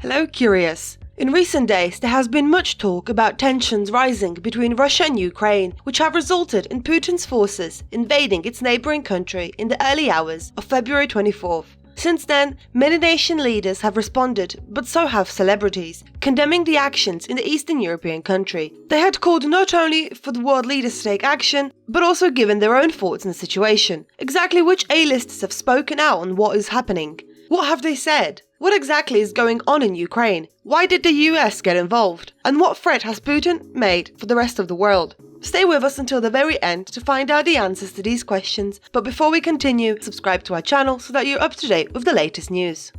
Hello, Curious. In recent days, there has been much talk about tensions rising between Russia and Ukraine, which have resulted in Putin's forces invading its neighboring country in the early hours of February 24th. Since then, many nation leaders have responded, but so have celebrities, condemning the actions in the Eastern European country. They had called not only for the world leaders to take action, but also given their own thoughts on the situation. Exactly which A-listers have spoken out on what is happening? What have they said? What exactly is going on in Ukraine? Why did the US get involved? And what threat has Putin made for the rest of the world? Stay with us until the very end to find out the answers to these questions, but before we continue, subscribe to our channel so that you're up to date with the latest news.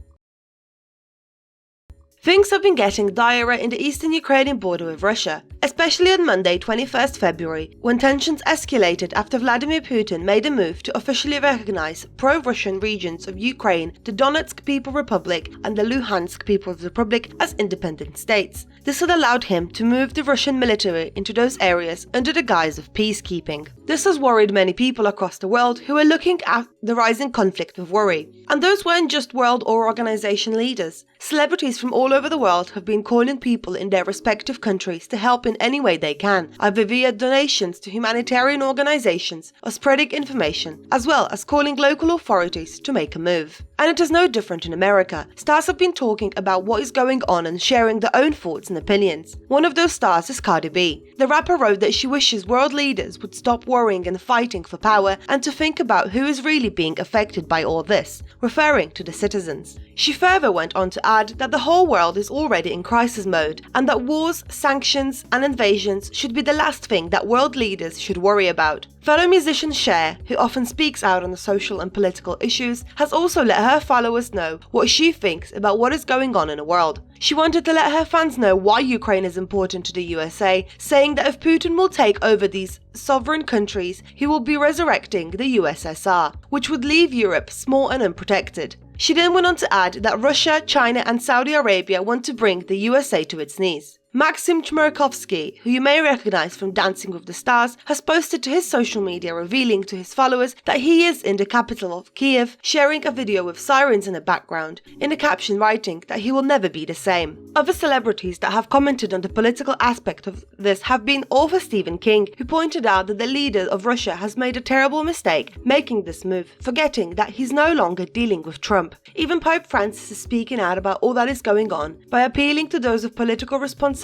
Things have been getting direr in the eastern Ukrainian border with Russia, especially on Monday 21st February, when tensions escalated after Vladimir Putin made a move to officially recognize pro-Russian regions of Ukraine, the Donetsk People's Republic and the Luhansk People's Republic as independent states. This had allowed him to move the Russian military into those areas under the guise of peacekeeping. This has worried many people across the world who are looking at the rising conflict with worry. And those weren't just world or organization leaders. Celebrities from all over the world have been calling people in their respective countries to help in any way they can, either via donations to humanitarian organizations or spreading information, as well as calling local authorities to make a move. And it is no different in America. Stars have been talking about what is going on and sharing their own thoughts and opinions. One of those stars is Cardi B. The rapper wrote that she wishes world leaders would stop worrying and fighting for power and to think about who is really being affected by all this, referring to the citizens. She further went on to add that the whole world is already in crisis mode and that wars, sanctions and invasions should be the last thing that world leaders should worry about. Fellow musician Cher, who often speaks out on the social and political issues, has also let her followers know what she thinks about what is going on in the world. She wanted to let her fans know why Ukraine is important to the USA, saying that if Putin will take over these sovereign countries, he will be resurrecting the USSR, which would leave Europe small and unprotected. She then went on to add that Russia, China and Saudi Arabia want to bring the USA to its knees. Maxim Chmerkovsky, who you may recognize from Dancing with the Stars, has posted to his social media revealing to his followers that he is in the capital of Kiev, sharing a video with sirens in the background, in a caption writing that he will never be the same. Other celebrities that have commented on the political aspect of this have been author Stephen King, who pointed out that the leader of Russia has made a terrible mistake making this move, forgetting that he's no longer dealing with Trump. Even Pope Francis is speaking out about all that is going on by appealing to those with political responsibilities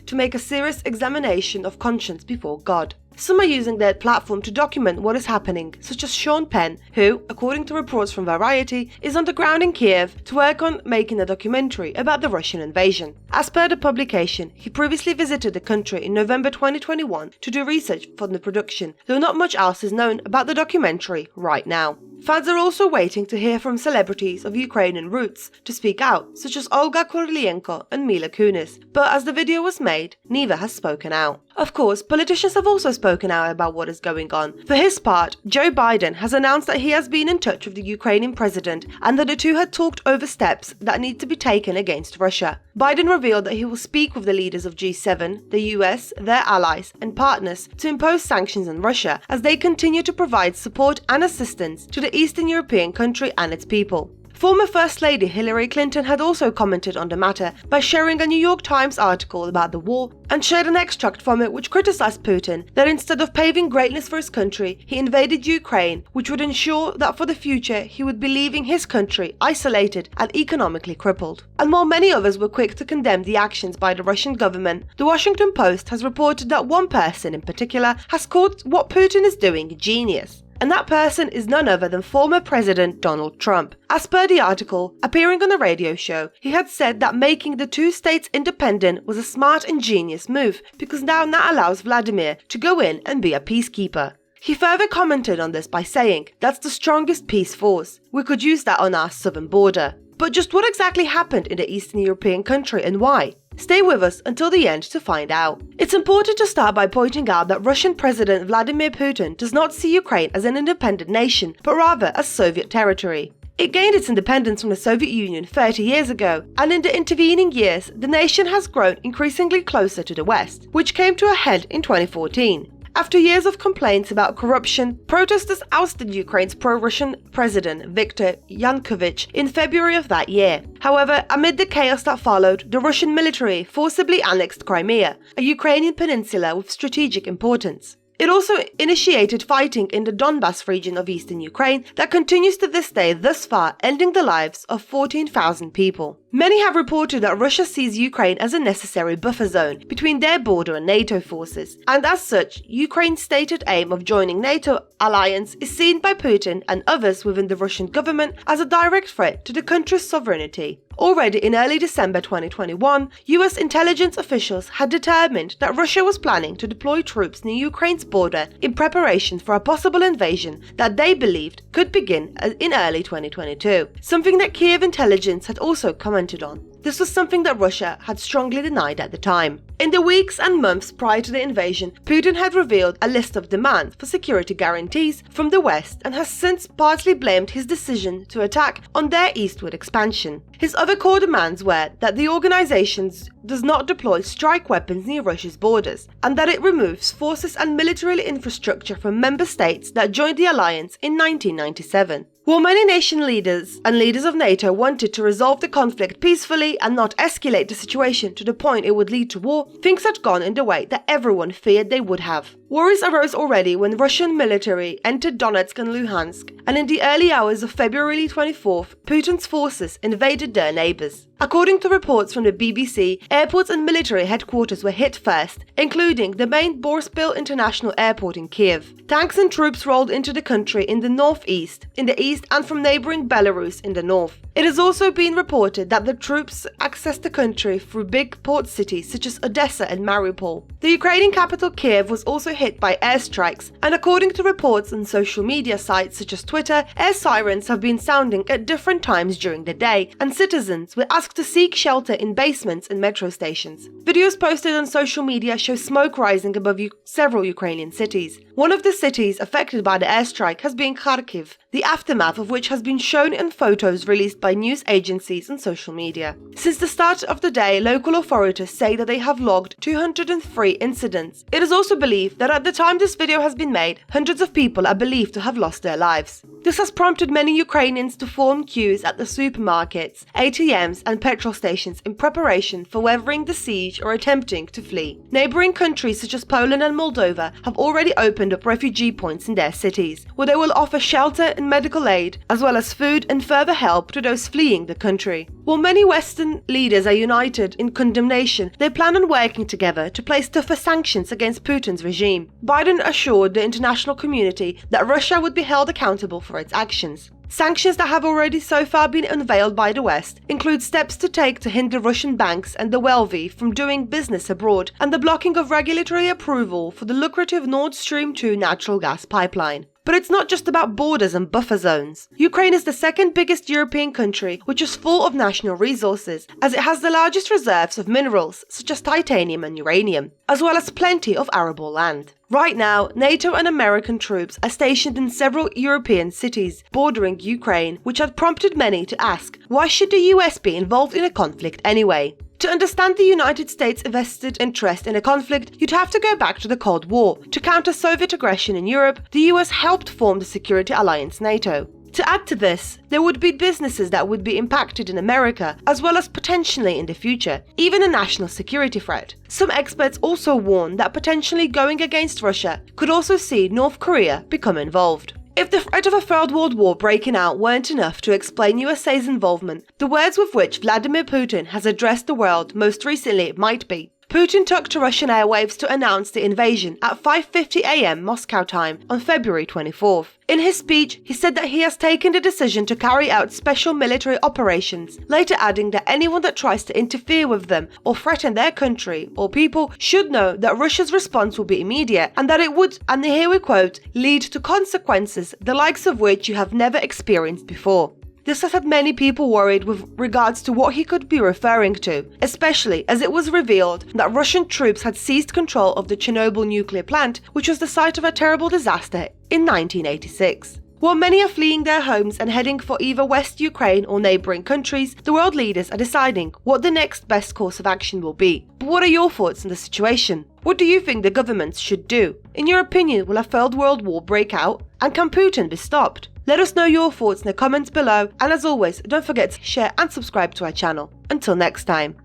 to make a serious examination of conscience before God. Some are using their platform to document what is happening, such as Sean Penn, who, according to reports from Variety, is on the ground in Kiev to work on making a documentary about the Russian invasion. As per the publication, he previously visited the country in November 2021 to do research for the production, though not much else is known about the documentary right now. Fans are also waiting to hear from celebrities of Ukrainian roots to speak out, such as Olga Kurylenko and Mila Kunis, but as the video was made, neither has spoken out. Of course, politicians have also spoken out about what is going on. For his part, Joe Biden has announced that he has been in touch with the Ukrainian president and that the two had talked over steps that need to be taken against Russia. Biden revealed that he will speak with the leaders of G7, the US, their allies and partners to impose sanctions on Russia as they continue to provide support and assistance to the Eastern European country and its people. Former First Lady Hillary Clinton had also commented on the matter by sharing a New York Times article about the war and shared an extract from it which criticized Putin that instead of paving greatness for his country, he invaded Ukraine, which would ensure that for the future he would be leaving his country isolated and economically crippled. And while many others were quick to condemn the actions by the Russian government, the Washington Post has reported that one person in particular has called what Putin is doing genius. And that person is none other than former President Donald Trump. As per the article, appearing on a radio show, he had said that making the two states independent was a smart and genius move because now that allows Vladimir to go in and be a peacekeeper. He further commented on this by saying, "That's the strongest peace force. We could use that on our southern border." But just what exactly happened in the Eastern European country and why? Stay with us until the end to find out. It's important to start by pointing out that Russian President Vladimir Putin does not see Ukraine as an independent nation, but rather as Soviet territory. It gained its independence from the Soviet Union 30 years ago, and in the intervening years, the nation has grown increasingly closer to the West, which came to a head in 2014. After years of complaints about corruption, protesters ousted Ukraine's pro-Russian president Viktor Yanukovych in February of that year. However, amid the chaos that followed, the Russian military forcibly annexed Crimea, a Ukrainian peninsula with strategic importance. It also initiated fighting in the Donbas region of eastern Ukraine that continues to this day, thus far ending the lives of 14,000 people. Many have reported that Russia sees Ukraine as a necessary buffer zone between their border and NATO forces, and as such, Ukraine's stated aim of joining NATO alliance is seen by Putin and others within the Russian government as a direct threat to the country's sovereignty. Already in early December 2021, US intelligence officials had determined that Russia was planning to deploy troops near Ukraine's border in preparation for a possible invasion that they believed could begin in early 2022, something that Kiev intelligence had also commented on. This was something that Russia had strongly denied at the time. In the weeks and months prior to the invasion, Putin had revealed a list of demands for security guarantees from the West and has since partly blamed his decision to attack on their eastward expansion. His other core demands were that the organization does not deploy strike weapons near Russia's borders, and that it removes forces and military infrastructure from member states that joined the alliance in 1997. While many nation leaders and leaders of NATO wanted to resolve the conflict peacefully and not escalate the situation to the point it would lead to war, things had gone in the way that everyone feared they would have. Worries arose already when Russian military entered Donetsk and Luhansk, and in the early hours of February 24th, Putin's forces invaded their neighbours. According to reports from the BBC, airports and military headquarters were hit first, including the main Boryspil International Airport in Kiev. Tanks and troops rolled into the country in the northeast, in the east, and from neighbouring Belarus in the north. It has also been reported that the troops accessed the country through big port cities such as Odessa and Mariupol. The Ukrainian capital Kiev was also hit by airstrikes, and according to reports on social media sites such as Twitter, air sirens have been sounding at different times during the day, and citizens were asked to seek shelter in basements and metro stations. Videos posted on social media show smoke rising above several Ukrainian cities. One of the cities affected by the airstrike has been Kharkiv, the aftermath of which has been shown in photos released by news agencies and social media. Since the start of the day, local authorities say that they have logged 203 incidents. It is also believed that at the time this video has been made, hundreds of people are believed to have lost their lives. This has prompted many Ukrainians to form queues at the supermarkets, ATMs and petrol stations in preparation for weathering the siege or attempting to flee. Neighbouring countries such as Poland and Moldova have already opened up refugee points in their cities, where they will offer shelter and medical aid, as well as food and further help to those fleeing the country. While many Western leaders are united in condemnation, they plan on working together to place tougher sanctions against Putin's regime. Biden assured the international community that Russia would be held accountable for its actions. Sanctions that have already so far been unveiled by the West include steps to take to hinder Russian banks and the wealthy from doing business abroad, and the blocking of regulatory approval for the lucrative Nord Stream 2 natural gas pipeline. But it's not just about borders and buffer zones. Ukraine is the second biggest European country, which is full of national resources, as it has the largest reserves of minerals such as titanium and uranium, as well as plenty of arable land. Right now, NATO and American troops are stationed in several European cities bordering Ukraine, which had prompted many to ask, why should the US be involved in a conflict anyway? To understand the United States' vested interest in a conflict, you'd have to go back to the Cold War. To counter Soviet aggression in Europe, the US helped form the security alliance NATO. To add to this, there would be businesses that would be impacted in America, as well as potentially in the future, even a national security threat. Some experts also warn that potentially going against Russia could also see North Korea become involved. If the threat of a Third World War breaking out weren't enough to explain USA's involvement, the words with which Vladimir Putin has addressed the world most recently might be. Putin took to Russian airwaves to announce the invasion at 5:50 a.m. Moscow time on February 24th. In his speech, he said that he has taken the decision to carry out special military operations, later adding that anyone that tries to interfere with them or threaten their country or people should know that Russia's response will be immediate and that it would, and here we quote, lead to consequences the likes of which you have never experienced before. This has had many people worried with regards to what he could be referring to, especially as it was revealed that Russian troops had seized control of the Chernobyl nuclear plant, which was the site of a terrible disaster in 1986. While many are fleeing their homes and heading for either West Ukraine or neighbouring countries, the world leaders are deciding what the next best course of action will be. But what are your thoughts on the situation? What do you think the governments should do? In your opinion, will a third world war break out? And can Putin be stopped? Let us know your thoughts in the comments below, and as always, don't forget to share and subscribe to our channel. Until next time.